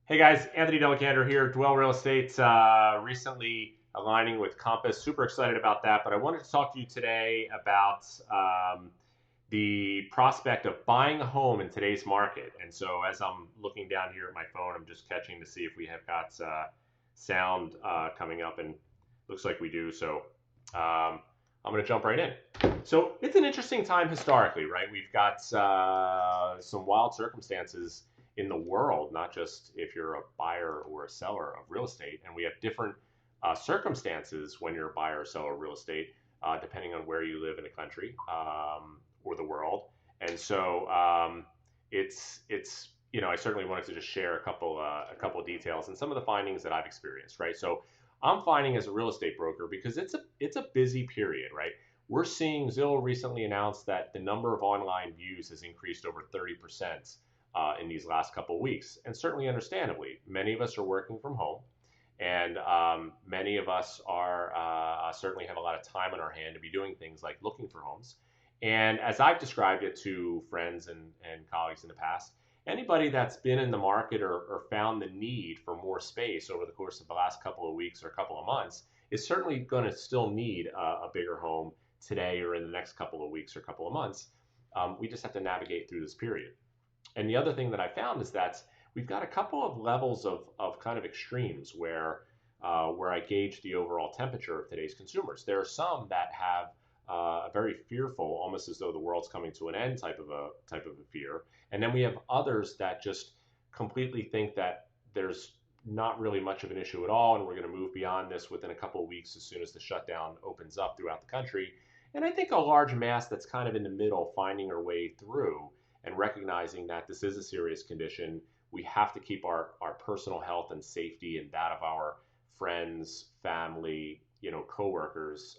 Hey guys, Anthony Delacander here, Dwell Real Estate, recently aligning with Compass. Super excited about that, but I wanted to talk to you today about the prospect of buying a home in today's market. And so, as I'm looking down here at my phone, I'm just catching to see if we have got sound coming up, and looks like we do. So, I'm going to jump right in. So, it's an interesting time historically, right? We've got some wild circumstances in the world, not just if you're a buyer or a seller of real estate. And we have different circumstances when you're a buyer or seller of real estate, depending on where you live in the country or the world. And so I certainly wanted to just share a couple of details and some of the findings that I've experienced, right? So I'm finding as a real estate broker because it's a busy period, right? We're seeing Zillow recently announced that the number of online views has increased over 30% in these last couple of weeks. And certainly understandably, many of us are working from home, and many of us are certainly have a lot of time on our hand to be doing things like looking for homes. And as I've described it to friends and colleagues in the past, anybody that's been in the market or found the need for more space over the course of the last couple of weeks or couple of months is certainly going to still need a bigger home today or in the next couple of weeks or couple of months. We just have to navigate through this period. And the other thing that I found is that we've got a couple of levels of kind of extremes where I gauge the overall temperature of today's consumers. There are some that have a very fearful, almost as though the world's coming to an end type of a fear, and then we have others that just completely think that there's not really much of an issue at all, and we're going to move beyond this within a couple of weeks as soon as the shutdown opens up throughout the country. And I think a large mass that's kind of in the middle, finding our way through and recognizing that this is a serious condition. We have to keep our personal health and safety and that of our friends, family, coworkers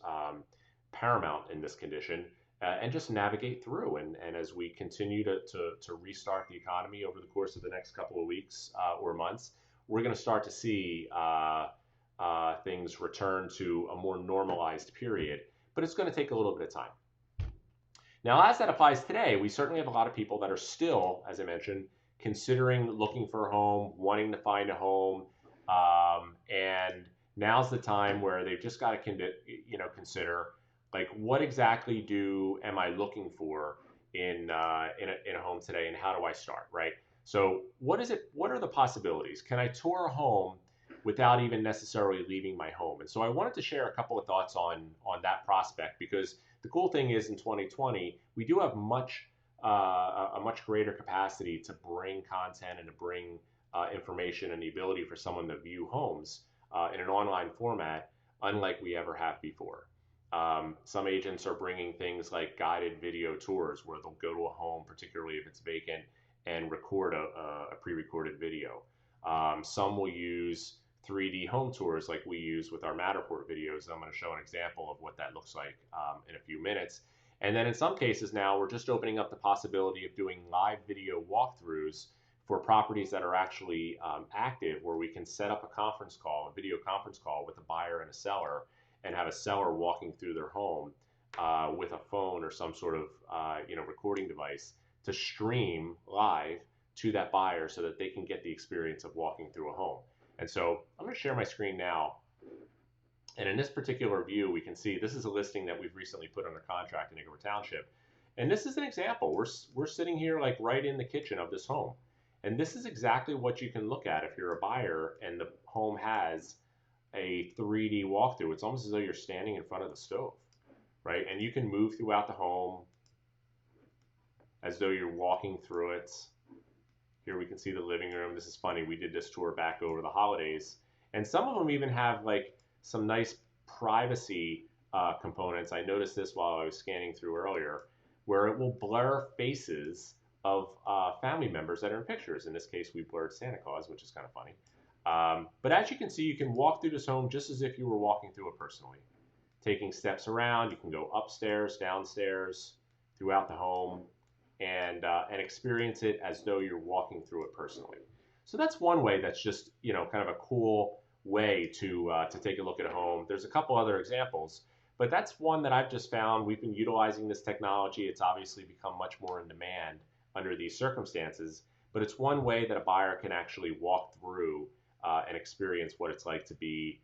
paramount in this condition, and just navigate through. And as we continue to restart the economy over the course of the next couple of weeks or months, we're going to start to see things return to a more normalized period. But it's going to take a little bit of time. Now, as that applies today, we certainly have a lot of people that are still, as I mentioned, considering looking for a home, wanting to find a home, and now's the time where they've just got to, consider like what exactly am I looking for in a home today, and how do I start, right? So, what is it? What are the possibilities? Can I tour a home without even necessarily leaving my home? And so, I wanted to share a couple of thoughts on that prospect because the cool thing is in 2020 we do have a much greater capacity to bring content and to bring information and the ability for someone to view homes in an online format, unlike we ever have before. Some agents are bringing things like guided video tours where they'll go to a home, particularly if it's vacant, and record a pre-recorded video. Some will use 3D home tours like we use with our Matterport videos. I'm going to show an example of what that looks like in a few minutes. And then in some cases now, we're just opening up the possibility of doing live video walkthroughs for properties that are actually active, where we can set up a video conference call with a buyer and a seller, and have a seller walking through their home with a phone or some sort of recording device to stream live to that buyer so that they can get the experience of walking through a home. And so I'm going to share my screen now. And in this particular view, we can see this is a listing that we've recently put under contract in Inglewood Township. And this is an example. We're sitting here like right in the kitchen of this home. And this is exactly what you can look at if you're a buyer and the home has a 3D walkthrough. It's almost as though you're standing in front of the stove, right? And you can move throughout the home as though you're walking through it. Here we can see the living room. This is funny. We did this tour back over the holidays. And some of them even have like some nice privacy components. I noticed this while I was scanning through earlier, where it will blur faces of family members that are in pictures. In this case, we blurred Santa Claus, which is kind of funny. But as you can see, you can walk through this home just as if you were walking through it personally. Taking steps around, you can go upstairs, downstairs, throughout the home, and experience it as though you're walking through it personally. So that's one way that's just kind of a cool way to take a look at a home. There's a couple other examples, but that's one that I've just found. We've been utilizing this technology. It's obviously become much more in demand under these circumstances. but it's one way that a buyer can actually walk through and experience what it's like to be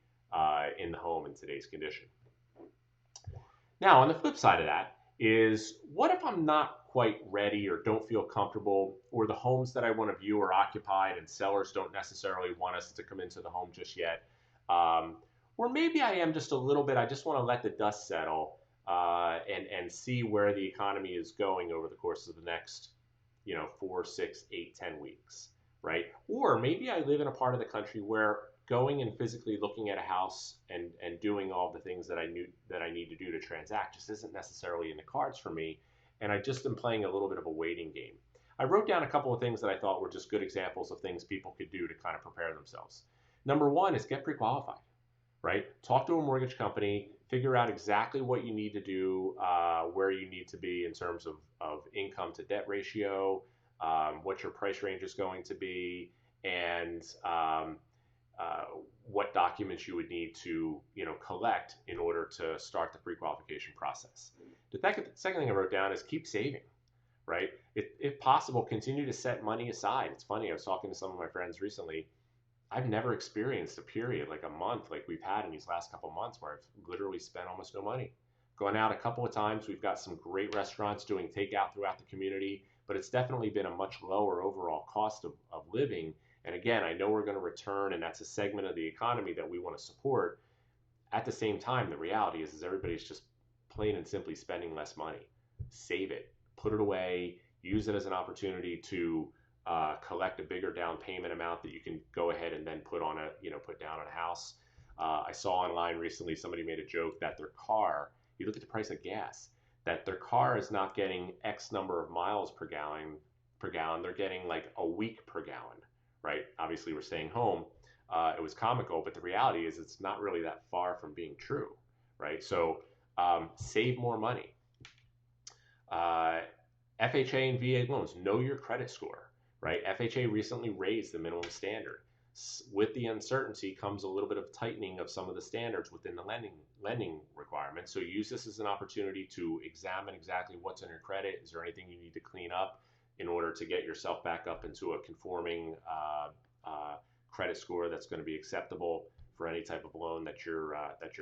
in the home in today's condition. Now, on the flip side of that is, what if I'm not quite ready or don't feel comfortable, or the homes that I want to view are occupied and sellers don't necessarily want us to come into the home just yet? Or maybe I am just a little bit, I just want to let the dust settle and see where the economy is going over the course of the next, 4, 6, 8, 10 weeks, right? Or maybe I live in a part of the country where going and physically looking at a house and doing all the things that I need to do to transact just isn't necessarily in the cards for me, and I just am playing a little bit of a waiting game. I wrote down a couple of things that I thought were just good examples of things people could do to kind of prepare themselves. Number one is get pre-qualified, right? Talk to a mortgage company, figure out exactly what you need to do, where you need to be in terms of income to debt ratio, what your price range is going to be, and what documents you would need to collect in order to start the pre-qualification process. The second thing I wrote down is keep saving, right? If possible, continue to set money aside. It's funny, I was talking to some of my friends recently. I've never experienced a period like a month like we've had in these last couple of months where I've literally spent almost no money. Gone out a couple of times. We've got some great restaurants doing takeout throughout the community, but it's definitely been a much lower overall cost of living. And again, I know we're going to return, and that's a segment of the economy that we want to support. At the same time, the reality is everybody's just plain and simply spending less money. Save it, put it away, use it as an opportunity to collect a bigger down payment amount that you can go ahead and then put down on a house. I saw online recently somebody made a joke that their car, you look at the price of gas, that their car is not getting X number of miles per gallon, they're getting like a week per gallon, right? Obviously, we're staying home. It was comical, but the reality is it's not really that far from being true, right? So save more money. FHA and VA loans, know your credit score, right? FHA recently raised the minimum standard. With the uncertainty comes a little bit of tightening of some of the standards within the lending requirements. So use this as an opportunity to examine exactly what's in your credit. Is there anything you need to clean up in order to get yourself back up into a conforming credit score that's going to be acceptable for any type of loan that you're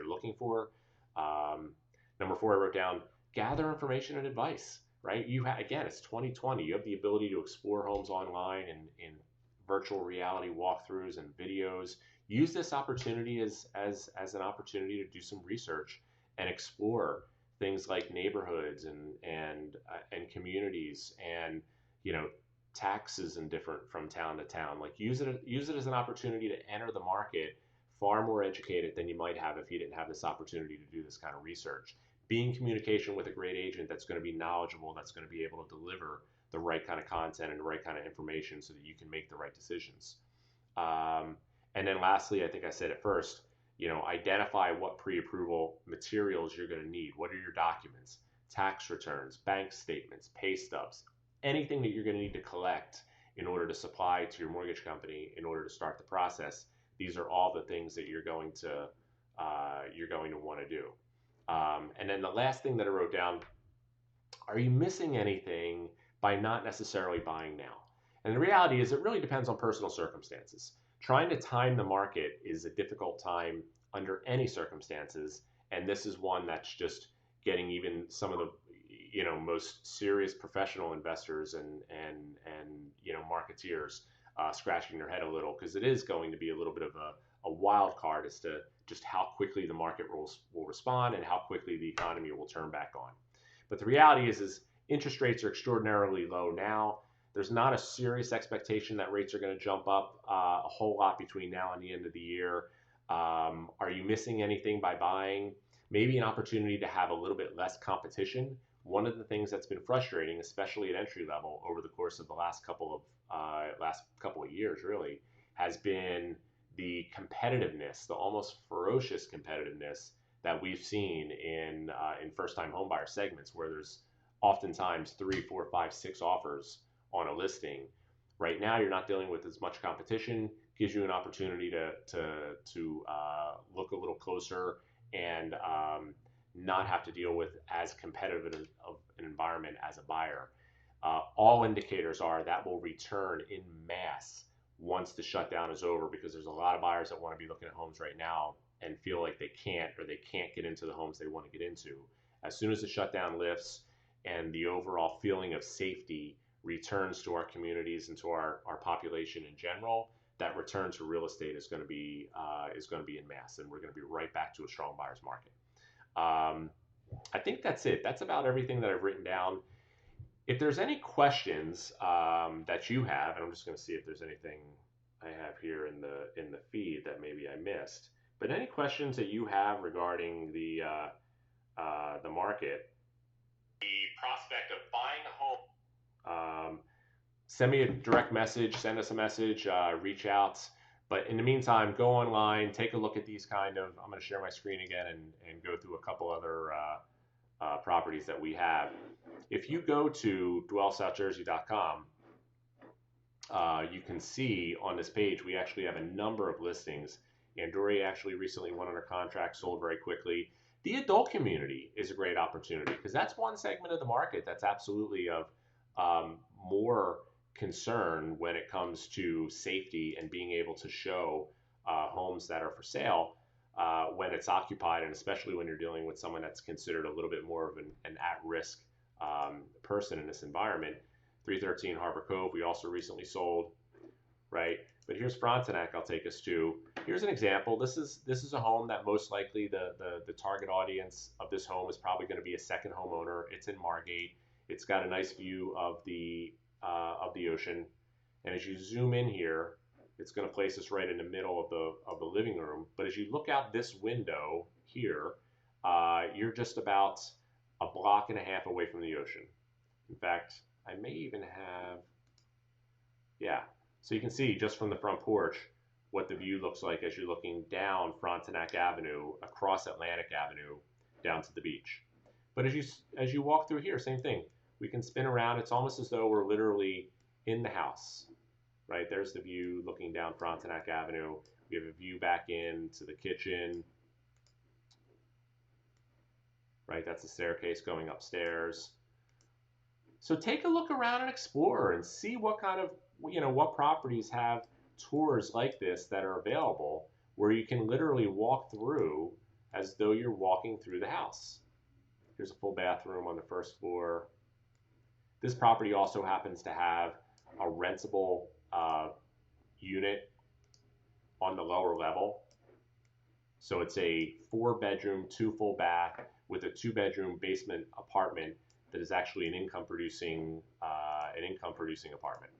looking for? Number 4, I wrote down, gather information and advice. Right? Again, it's 2020. You have the ability to explore homes online and in virtual reality walkthroughs and videos. Use this opportunity as an opportunity to do some research and explore things like neighborhoods and communities and taxes and different from town to town. Like use it as an opportunity to enter the market far more educated than you might have if you didn't have this opportunity to do this kind of research. Be in communication with a great agent that's going to be knowledgeable, that's going to be able to deliver the right kind of content and the right kind of information so that you can make the right decisions. And then lastly, I think I said it first, identify what pre-approval materials you're going to need. What are your documents? Tax returns, bank statements, pay stubs, anything that you're going to need to collect in order to supply to your mortgage company in order to start the process. These are all the things that you're going to want to do. And then the last thing that I wrote down, are you missing anything by not necessarily buying now? And the reality is it really depends on personal circumstances. Trying to time the market is a difficult time under any circumstances, and this is one that's just getting even some of the most serious professional investors and marketeers scratching their head a little, because it is going to be a little bit of a wild card as to just how quickly the market will respond and how quickly the economy will turn back on. But the reality is interest rates are extraordinarily low now. There's not a serious expectation that rates are going to jump up a whole lot between now and the end of the year. Are you missing anything by buying? Maybe an opportunity to have a little bit less competition. One of the things that's been frustrating, especially at entry level over the course of the last couple of years, really, has been the competitiveness, the almost ferocious competitiveness that we've seen in first-time homebuyer segments, where there's oftentimes 3, 4, 5, 6 offers on a listing. Right now, you're not dealing with as much competition. Gives you an opportunity to look a little closer and not have to deal with as competitive of an environment as a buyer. All indicators are that will return in mass once the shutdown is over, because there's a lot of buyers that want to be looking at homes right now and feel like they can't, or they can't get into the homes they want to get into. As soon as the shutdown lifts and the overall feeling of safety returns to our communities and to our population in general, that return to real estate is going to be in mass, and we're going to be right back to a strong buyer's market. I think that's it. That's about everything that I've written down. If there's any questions that you have, and I'm just going to see if there's anything I have here in the feed that maybe I missed, but any questions that you have regarding the market, the prospect of buying a home, send me a direct message, send us a message, reach out. But in the meantime, go online, take a look at these I'm going to share my screen again and go through a couple other properties that we have. If you go to dwellsouthjersey.com, you can see on this page we actually have a number of listings. Andori actually recently went under contract, sold very quickly. The adult community is a great opportunity because that's one segment of the market that's absolutely of more concern when it comes to safety and being able to show homes that are for sale when it's occupied, and especially when you're dealing with someone that's considered a little bit more of an at-risk person in this environment. 313 Harbor Cove, we also recently sold, right? But here's Frontenac I'll take us to. Here's an example. This is a home that most likely the target audience of this home is probably going to be a second homeowner. It's in Margate. It's got a nice view of the ocean. And as you zoom in here, it's going to place us right in the middle of the living room. But as you look out this window here, you're just about a block and a half away from the ocean. In fact, I may even have, yeah. So you can see just from the front porch what the view looks like as you're looking down Frontenac Avenue, across Atlantic Avenue, down to the beach. But as you walk through here, same thing. We can spin around. It's almost as though we're literally in the house, right? There's the view looking down Frontenac Avenue. We have a view back into the kitchen, right? That's the staircase going upstairs. So take a look around and explore and see what kind of, what properties have tours like this that are available, where you can literally walk through as though you're walking through the house. Here's a full bathroom on the first floor. This property also happens to have a rentable unit on the lower level. So it's a 4-bedroom, 2 full bath with a 2-bedroom basement apartment that is actually an income producing apartment.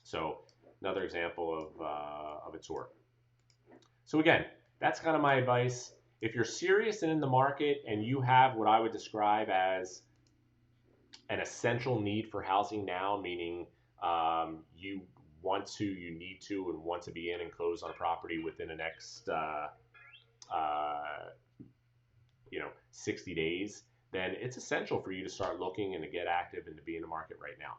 So another example of a tour. So again, that's kind of my advice. If you're serious and in the market and you have what I would describe as an essential need for housing now, meaning you need to and want to be in and close on a property within the next 60 days, then it's essential for you to start looking and to get active and to be in the market right now.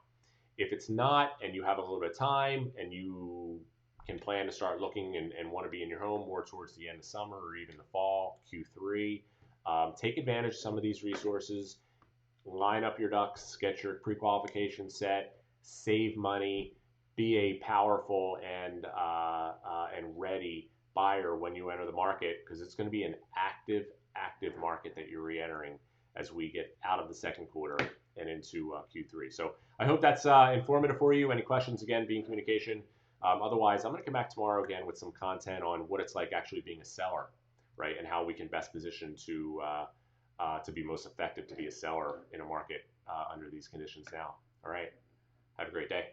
If it's not, and you have a little bit of time and you can plan to start looking and want to be in your home more towards the end of summer or even the fall, Q3, take advantage of some of these resources. Line up your ducks, get your pre-qualification set, save money, be a powerful and ready buyer when you enter the market, because it's going to be an active market that you're re-entering as we get out of the second quarter and into Q3. So I hope that's informative for you. Any questions, again, be in communication. Otherwise, I'm going to come back tomorrow again with some content on what it's like actually being a seller, right, and how we can best position to be most effective to be a seller in a market under these conditions now. All right. Have a great day.